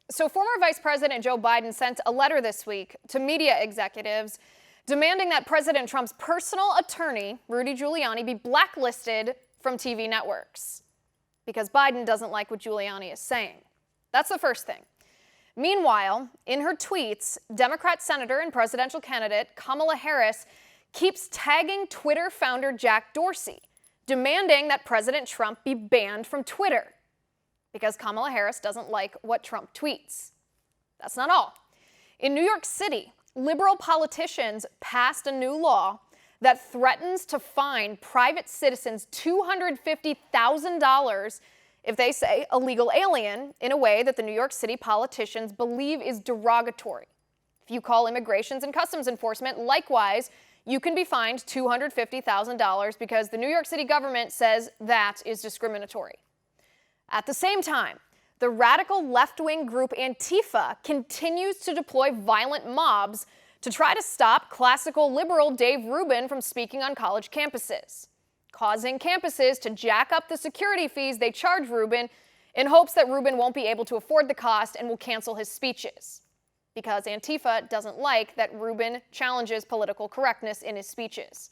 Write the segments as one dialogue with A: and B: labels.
A: So former Vice President Joe Biden sent a letter this week to media executives demanding that President Trump's personal attorney, Rudy Giuliani, be blacklisted from TV networks because Biden doesn't like what Giuliani is saying. That's the first thing. Meanwhile, in her tweets, Democrat Senator and presidential candidate Kamala Harris keeps tagging Twitter founder Jack Dorsey, demanding that President Trump be banned from Twitter because Kamala Harris doesn't like what Trump tweets. That's not all. In New York City, liberal politicians passed a new law that threatens to fine private citizens $250,000 if they say illegal alien in a way that the New York City politicians believe is derogatory. If you call Immigration and Customs Enforcement, likewise, you can be fined $250,000 because the New York City government says that is discriminatory. At the same time, the radical left-wing group Antifa continues to deploy violent mobs to try to stop classical liberal Dave Rubin from speaking on college campuses, causing campuses to jack up the security fees they charge Rubin in hopes that Rubin won't be able to afford the cost and will cancel his speeches, because Antifa doesn't like that Rubin challenges political correctness in his speeches.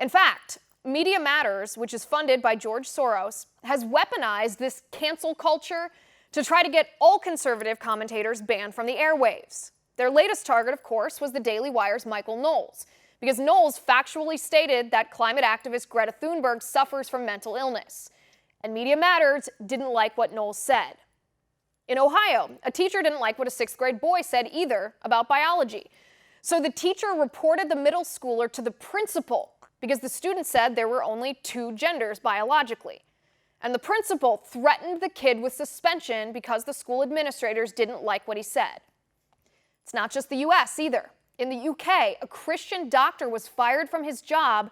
A: In fact, Media Matters, which is funded by George Soros, has weaponized this cancel culture to try to get all conservative commentators banned from the airwaves. Their latest target, of course, was the Daily Wire's Michael Knowles, because Knowles factually stated that climate activist Greta Thunberg suffers from mental illness. And Media Matters didn't like what Knowles said. In Ohio, a teacher didn't like what a 6th grade boy said either about biology. So the teacher reported the middle schooler to the principal because the student said there were only 2 genders biologically. And the principal threatened the kid with suspension because the school administrators didn't like what he said. It's not just the U.S. either. In the UK, a Christian doctor was fired from his job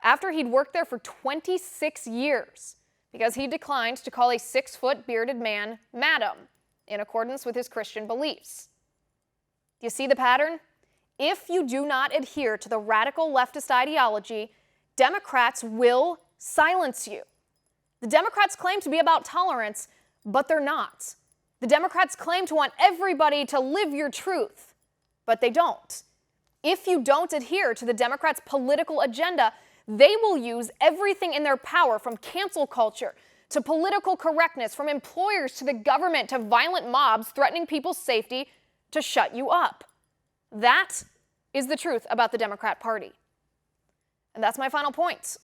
A: after he'd worked there for 26 years because he declined to call a 6-foot bearded man madam in accordance with his Christian beliefs. Do you see the pattern? If you do not adhere to the radical leftist ideology, Democrats will silence you. The Democrats claim to be about tolerance, but they're not. The Democrats claim to want everybody to live your truth, but they don't. If you don't adhere to the Democrats' political agenda, they will use everything in their power, from cancel culture to political correctness, from employers to the government to violent mobs threatening people's safety, to shut you up. That is the truth about the Democrat Party. And that's my final point.